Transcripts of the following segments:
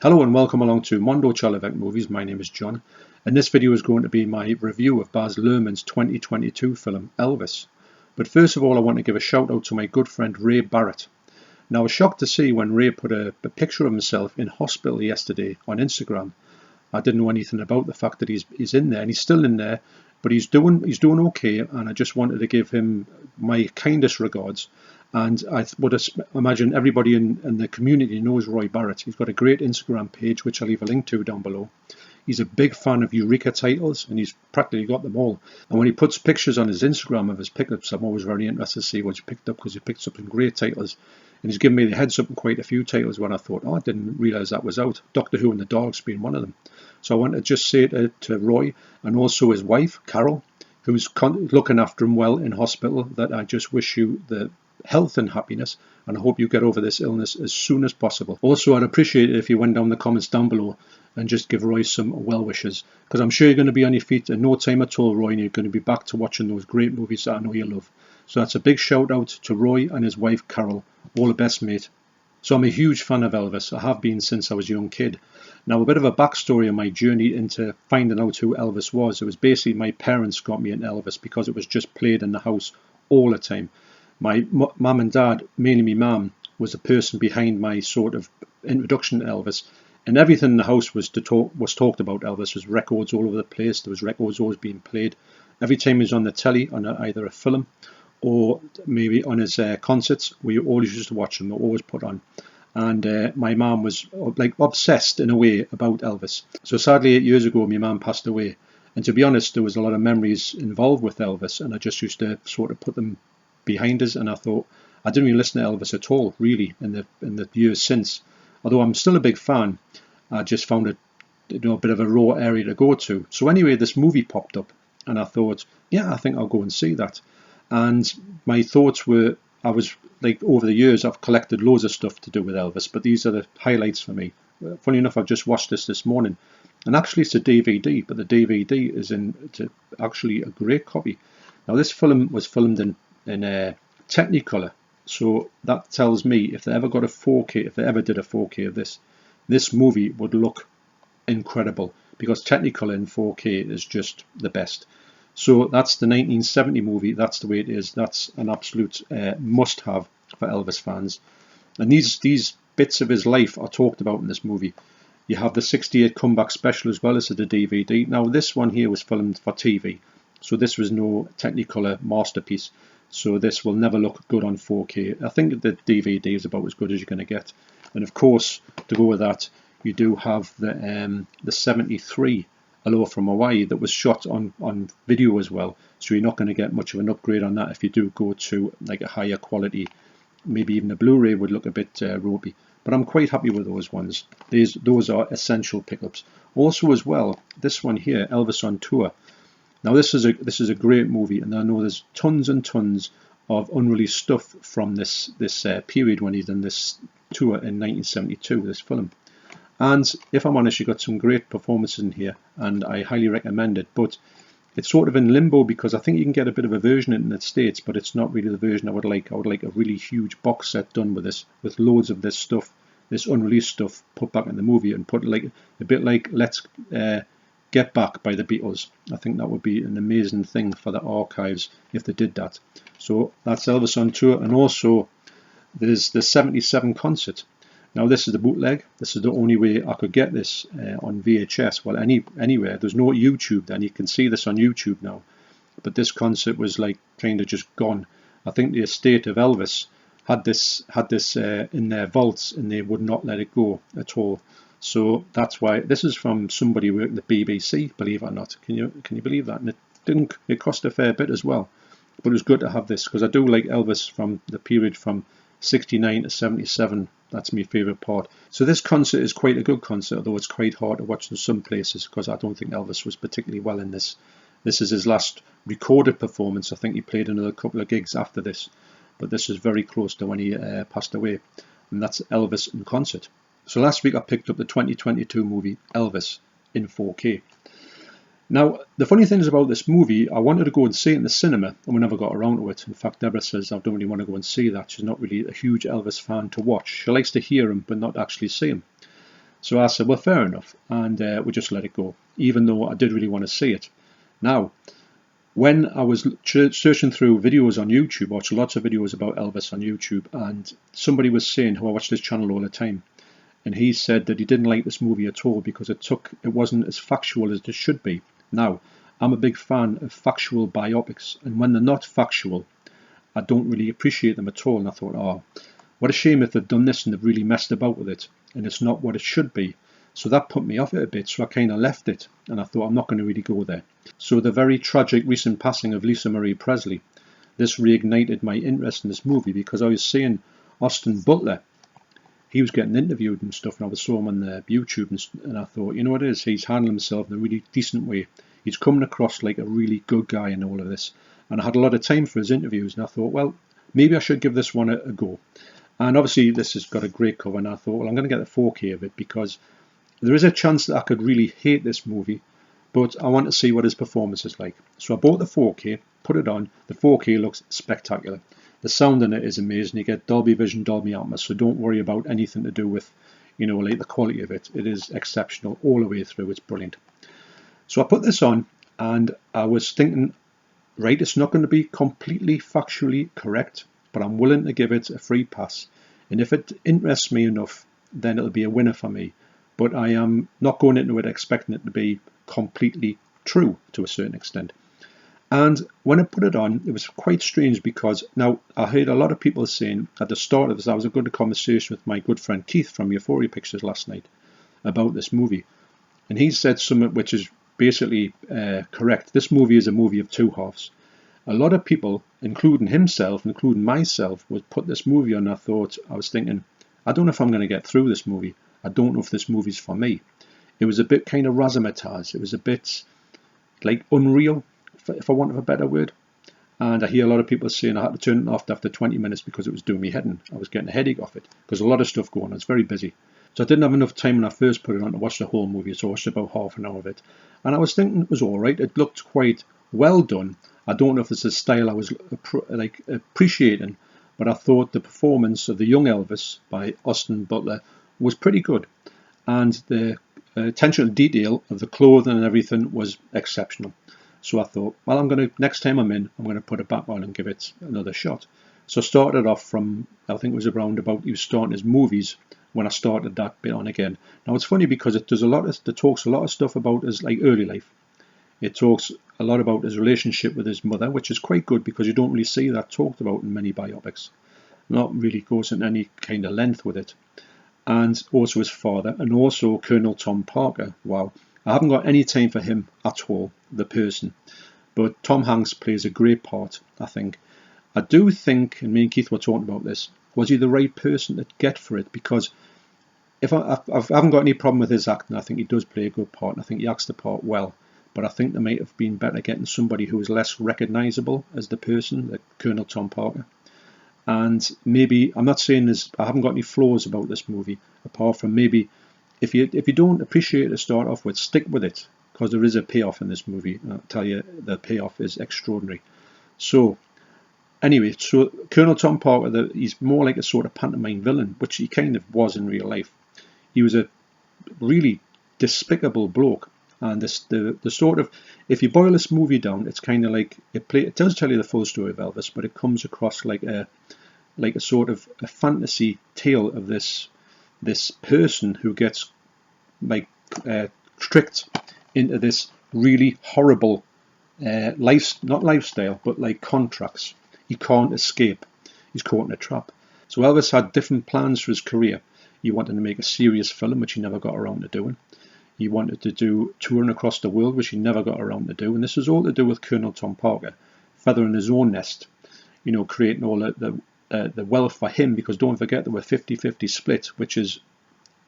Hello and welcome along to Mondo Chelloveck Movies. My name is John, and this video is going to be my review of Baz Luhrmann's 2022 film Elvis. But first of all, I want to give a shout out to my good friend Roy Barratt. Now, I was shocked to see when Ray put a picture of himself in hospital yesterday on Instagram. I didn't know anything about the fact that he's in there, and he's still in there, but he's doing okay, and I just wanted to give him my kindest regards. And I would imagine everybody in the community knows Roy Barratt. He's got a great Instagram page, which I'll leave a link to down below. He's a big fan of Eureka titles, and he's practically got them all. And when he puts pictures on his Instagram of his pickups, I'm always very interested to see what he picked up, because he picked up some great titles. And he's given me the heads up on quite a few titles when I thought, oh, I didn't realise that was out. Doctor Who and the Dogs being one of them. So I want to just say to Roy, and also his wife, Carol, who's looking after him well in hospital, that I just wish you the health and happiness, and I hope you get over this illness as soon as possible. Also, I'd appreciate it if you went down the comments down below and just give Roy some well wishes, because I'm sure you're going to be on your feet in no time at all, Roy, and you're going to be back to watching those great movies that I know you love. So that's a big shout out to Roy and his wife Carol. All the best, mate. So I'm a huge fan of Elvis. I have been since I was a young kid. Now, a bit of a backstory on my journey into finding out who Elvis was. It was basically my parents got me into Elvis because it was just played in the house all the time. My mum and dad, mainly my mum, was the person behind my sort of introduction to Elvis, and everything in the house was talked about Elvis. There was records all over the place. There was records always being played. Every time he was on the telly, on either a film or maybe on his concerts, we always used to watch them. They were always put on. And my mum was like obsessed in a way about Elvis. So sadly, 8 years ago, my mum passed away. And to be honest, there was a lot of memories involved with Elvis, and I just used to sort of put them behind us, and I thought I didn't really listen to Elvis at all really in the years since. Although I'm still a big fan, I just found it a bit of a raw area to go to. So anyway, this movie popped up, and I thought, yeah, I think I'll go and see that. And my thoughts were, I was like, over the years I've collected loads of stuff to do with Elvis, but these are the highlights for me. Funny enough, I've just watched this morning, and actually it's a DVD, but the DVD is actually a great copy. Now, this film was filmed in Technicolor, so that tells me if they ever got a 4K, if they ever did a 4K of this movie would look incredible, because Technicolor in 4K is just the best. So that's the 1970 movie. That's the way it is. That's an absolute must-have for Elvis fans. And these bits of his life are talked about in this movie. You have the 68 comeback special as well as the DVD. Now, this one here was filmed for TV, so this was no Technicolor masterpiece. So this will never look good on 4K. I think the DVD is about as good as you're going to get. And of course, to go with that, you do have the 73 Aloha from Hawaii that was shot on video as well. So you're not going to get much of an upgrade on that if you do go to like a higher quality. Maybe even a Blu-ray would look a bit ropey. But I'm quite happy with those ones. Those are essential pickups. Also as well, this one here, Elvis on Tour. Now this is a great movie, and I know there's tons and tons of unreleased stuff from this period when he done this tour in 1972, this film. And if I'm honest, you got some great performances in here, and I highly recommend it. But it's sort of in limbo, because I think you can get a bit of a version in the States, but it's not really the version I would like. I would like a really huge box set done with this, with loads of this stuff, this unreleased stuff, put back in the movie, and put like a bit like Let's Get Back by the Beatles. I think that would be an amazing thing for the archives if they did that. So that's Elvis on Tour, and also there's the 77 concert. Now this is the bootleg. This is the only way I could get this on VHS. Well, anywhere. There's no YouTube then. You can see this on YouTube now. But this concert was like kind of just gone. I think the estate of Elvis had this in their vaults, and they would not let it go at all. So that's why this is from somebody working at the BBC, believe it or not. Can you believe that? And it cost a fair bit as well. But it was good to have this, because I do like Elvis from the period from 69 to 77. That's my favourite part. So this concert is quite a good concert, although it's quite hard to watch in some places, because I don't think Elvis was particularly well in this. This is his last recorded performance. I think he played another couple of gigs after this, but this is very close to when he passed away. And that's Elvis in concert. So last week I picked up the 2022 movie Elvis in 4K. Now, the funny thing is about this movie, I wanted to go and see it in the cinema, and we never got around to it. In fact, Deborah says I don't really want to go and see that. She's not really a huge Elvis fan to watch. She likes to hear him, but not actually see him. So I said, well, fair enough, and we just let it go, even though I did really want to see it. Now, when I was searching through videos on YouTube, I watched lots of videos about Elvis on YouTube, and somebody was saying, who I watch this channel all the time, and he said that he didn't like this movie at all because it wasn't as factual as it should be. Now, I'm a big fan of factual biopics, and when they're not factual, I don't really appreciate them at all. And I thought, oh, what a shame if they've done this and they've really messed about with it, and it's not what it should be. So that put me off it a bit, so I kind of left it, and I thought I'm not going to really go there. So the very tragic recent passing of Lisa Marie Presley, this reignited my interest in this movie, because I was seeing Austin Butler. He was getting interviewed and stuff, and I saw him on the YouTube, and I thought, you know what it is, he's handling himself in a really decent way. He's coming across like a really good guy in all of this. And I had a lot of time for his interviews, and I thought, well, maybe I should give this one a go. And obviously this has got a great cover, and I thought, well, I'm going to get the 4K of it, because there is a chance that I could really hate this movie, but I want to see what his performance is like. So I bought the 4K, put it on. The 4K looks spectacular. The sound in it is amazing. You get Dolby Vision, Dolby Atmos, so don't worry about anything to do with, like the quality of it. It is exceptional all the way through. It's brilliant. So I put this on, and I was thinking, right, it's not going to be completely factually correct, but I'm willing to give it a free pass. And if it interests me enough, then it'll be a winner for me. But I am not going into it expecting it to be completely true to a certain extent. And when I put it on, it was quite strange, because now I heard a lot of people saying at the start of this, I was having a good conversation with my good friend Keith from Euphoria Pictures last night about this movie. And he said something which is basically correct. This movie is a movie of two halves. A lot of people, including himself, including myself, would put this movie on. I was thinking, I don't know if I'm going to get through this movie. I don't know if this movie's for me. It was a bit kind of razzmatazz. It was a bit like unreal, if I want of a better word. And I hear a lot of people saying I had to turn it off after 20 minutes because it was doing me head in. I was getting a headache off it because a lot of stuff going on. It's very busy. So I didn't have enough time when I first put it on to watch the whole movie, so I watched about half an hour of it. And I was thinking it was all right. It looked quite well done. I don't know if it's a style I was appreciating, but I thought the performance of the young Elvis by Austin Butler was pretty good. And the attention to detail of the clothing and everything was exceptional. So I thought, well, next time I'm going to put it back on and give it another shot. So I started off from, I think it was around about he was starting his movies when I started that bit on again. Now it's funny because it talks a lot of stuff about his early life. It talks a lot about his relationship with his mother, which is quite good because you don't really see that talked about in many biopics. Not really goes into any kind of length with it. And also his father, and also Colonel Tom Parker. Wow. I haven't got any time for him at all, the person. But Tom Hanks plays a great part, I think. I do think, and me and Keith were talking about this, was he the right person to get for it? Because if I haven't got any problem with his acting. I think he does play a good part, and I think he acts the part well. But I think there might have been better getting somebody who was less recognisable as the person, like Colonel Tom Parker. And maybe, I'm not saying I haven't got any flaws about this movie, apart from maybe if you don't appreciate it to start off with, stick with it, because there is a payoff in this movie. And I'll tell you, the payoff is extraordinary. So anyway, so Colonel Tom Parker, he's more like a sort of pantomime villain, which he kind of was in real life. He was a really despicable bloke. And the sort of, if you boil this movie down, it's kind of like, it does tell you the full story of Elvis, but it comes across like a sort of a fantasy tale of this person who gets tricked into this really horrible not lifestyle, but like contracts. He can't escape. He's caught in a trap. So Elvis had different plans for his career. He wanted to make a serious film, which he never got around to doing. He wanted to do touring across the world, which he never got around to do. And this was all to do with Colonel Tom Parker, feathering his own nest, creating all the wealth for him, because don't forget there were 50-50 split, which is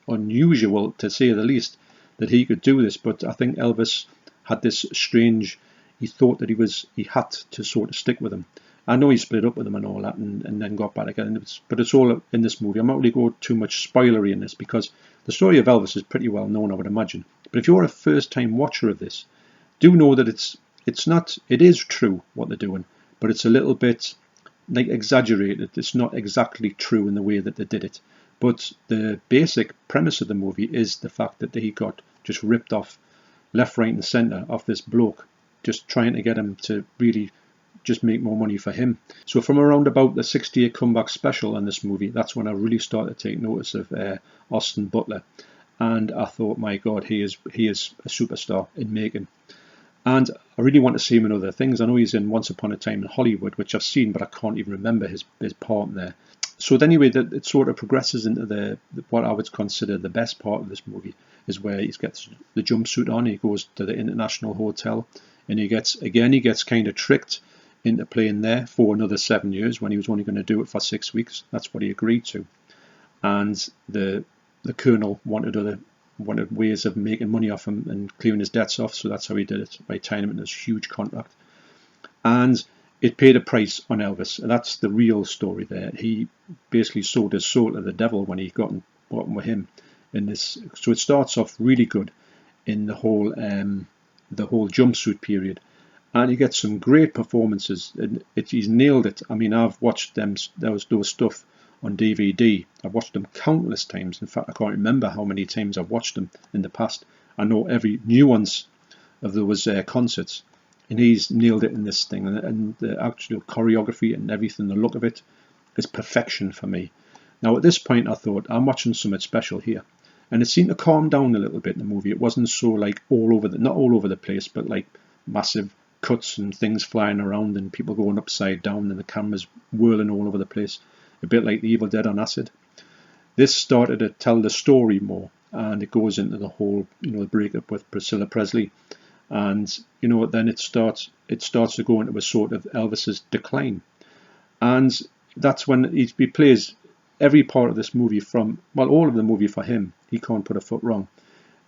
unusual to say the least, that he could do this. But I think Elvis had this strange, he thought that he had to sort of stick with him. I know he split up with him and all that, and then got back again. But it's all in this movie. I'm not really going too much spoilery in this, because the story of Elvis is pretty well known, I would imagine. But if you're a first-time watcher of this, do know that it is true what they're doing, but it's a little bit exaggerated. It's not exactly true in the way that they did it. But the basic premise of the movie is the fact that he got just ripped off left, right and centre off this bloke, just trying to get him to really just make more money for him. So from around about the 68 comeback special on this movie, that's when I really started to take notice of Austin Butler. And I thought, my God, he is a superstar in making. And I really want to see him in other things. I know he's in Once Upon a Time in Hollywood, which I've seen, but I can't even remember his part in there. So anyway, it sort of progresses into what I would consider the best part of this movie, is where he gets the jumpsuit on, he goes to the International Hotel, and he gets kind of tricked into playing there for another 7 years when he was only going to do it for 6 weeks. That's what he agreed to. And the Colonel wanted ways of making money off him and clearing his debts off, so that's how he did it, by tying him in this huge contract. And it paid a price on Elvis, and that's the real story there. He basically sold his soul to the devil when he got bottom with him in this. So it starts off really good in the whole jumpsuit period, and he gets some great performances, and he's nailed it. I mean, I've watched those stuff on DVD. I've watched them countless times. In fact, I can't remember how many times I've watched them in the past. I know every nuance of those concerts, and he's nailed it in this thing. And the actual choreography and everything, the look of it, is perfection for me. Now, at this point, I thought, I'm watching something special here. And it seemed to calm down a little bit in the movie. It wasn't so like not all over the place, but like massive cuts and things flying around and people going upside down and the cameras whirling all over the place. A bit like The Evil Dead on acid. This started to tell the story more, and it goes into the whole, the breakup with Priscilla Presley, and then it starts to go into a sort of Elvis's decline, and that's when he plays every part of this movie all of the movie for him. He can't put a foot wrong.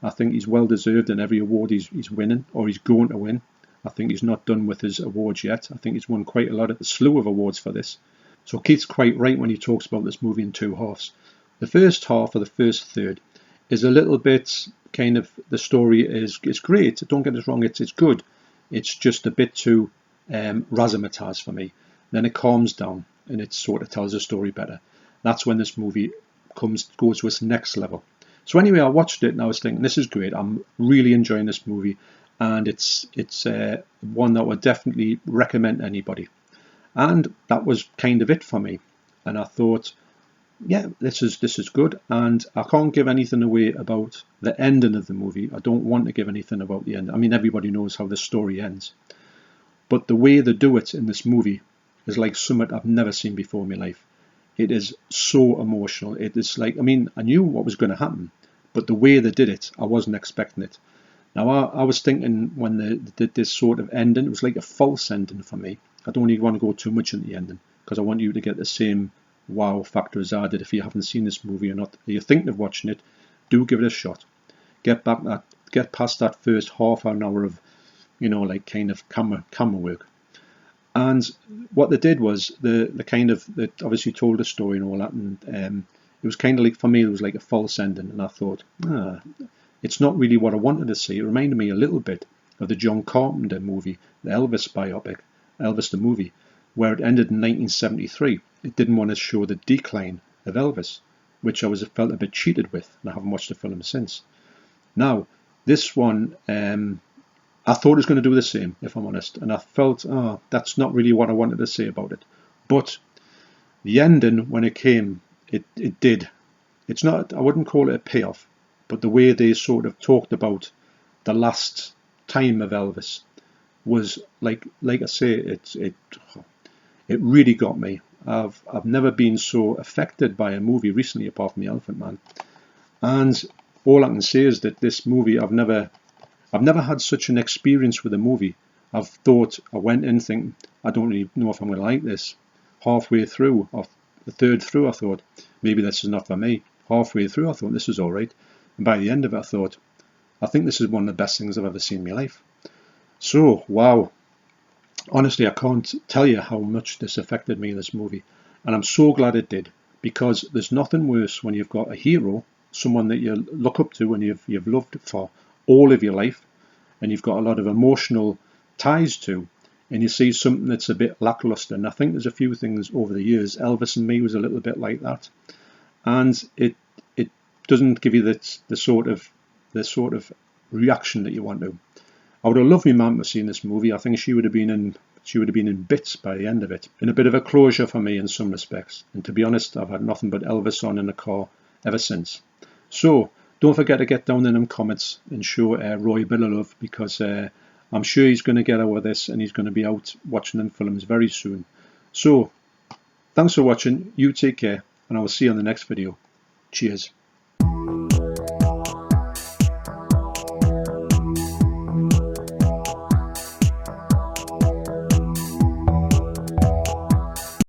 I think he's well deserved in every award he's winning, or he's going to win. I think he's not done with his awards yet. I think he's won quite a lot of the slew of awards for this. So Keith's quite right when he talks about this movie in two halves. The first half, or the first third, is a little bit kind of, the story is great. Don't get us wrong, it's good. It's just a bit too razzmatazz for me. Then it calms down and it sort of tells the story better. That's when this movie goes to its next level. So anyway, I watched it and I was thinking, this is great. I'm really enjoying this movie, and it's one that I would definitely recommend to anybody. And that was kind of it for me. And I thought, yeah, this is good. And I can't give anything away about the ending of the movie. I don't want to give anything about the end. I mean, everybody knows how the story ends. But the way they do it in this movie is like something I've never seen before in my life. It is so emotional. It is like, I mean, I knew what was going to happen, but the way they did it, I wasn't expecting it. Now, I was thinking when they did this sort of ending, it was like a false ending for me. I don't even want to go too much into the ending, because I want you to get the same wow factor as I did. If you haven't seen this movie or not, or you're thinking of watching it, do give it a shot. Get past that first half an hour of, like kind of camera work. And what they did was they obviously told a story and all that, and it was kind of like, for me, it was like a false ending, and I thought, it's not really what I wanted to see. It reminded me a little bit of the John Carpenter movie, the Elvis biopic, Elvis the movie, where it ended in 1973. It didn't want to show the decline of Elvis, which I felt a bit cheated with, and I haven't watched the film since. Now, this one, I thought it was going to do the same, if I'm honest, and I felt, that's not really what I wanted to say about it. But the ending, when it came, it did. It's not, I wouldn't call it a payoff, but the way they sort of talked about the last time of Elvis was like I say, it really got me. I've never been so affected by a movie recently, apart from The Elephant Man. And all I can say is that this movie, I've never had such an experience with a movie. I went in thinking, I don't really know if I'm going to like this. Halfway through, or the third through, I thought, maybe this is not for me. Halfway through, I thought, this is all right. And by the end of it, I thought, I think this is one of the best things I've ever seen in my life. So, wow. Honestly, I can't tell you how much this affected me in this movie. And I'm so glad it did, because there's nothing worse when you've got a hero, someone that you look up to and you've loved for all of your life, and you've got a lot of emotional ties to, and you see something that's a bit lackluster. And I think there's a few things over the years. Elvis and Me was a little bit like that. and it doesn't give you the sort of reaction that you want to. I would have loved my mum to have seen this movie. I think she would have been in bits by the end of it. And a bit of a closure for me in some respects. And to be honest, I've had nothing but Elvis on in the car ever since. So don't forget to get down in them comments and show Roy a bit of love, because I'm sure he's going to get over this and he's going to be out watching them films very soon. So thanks for watching. You take care, and I will see you on the next video. Cheers.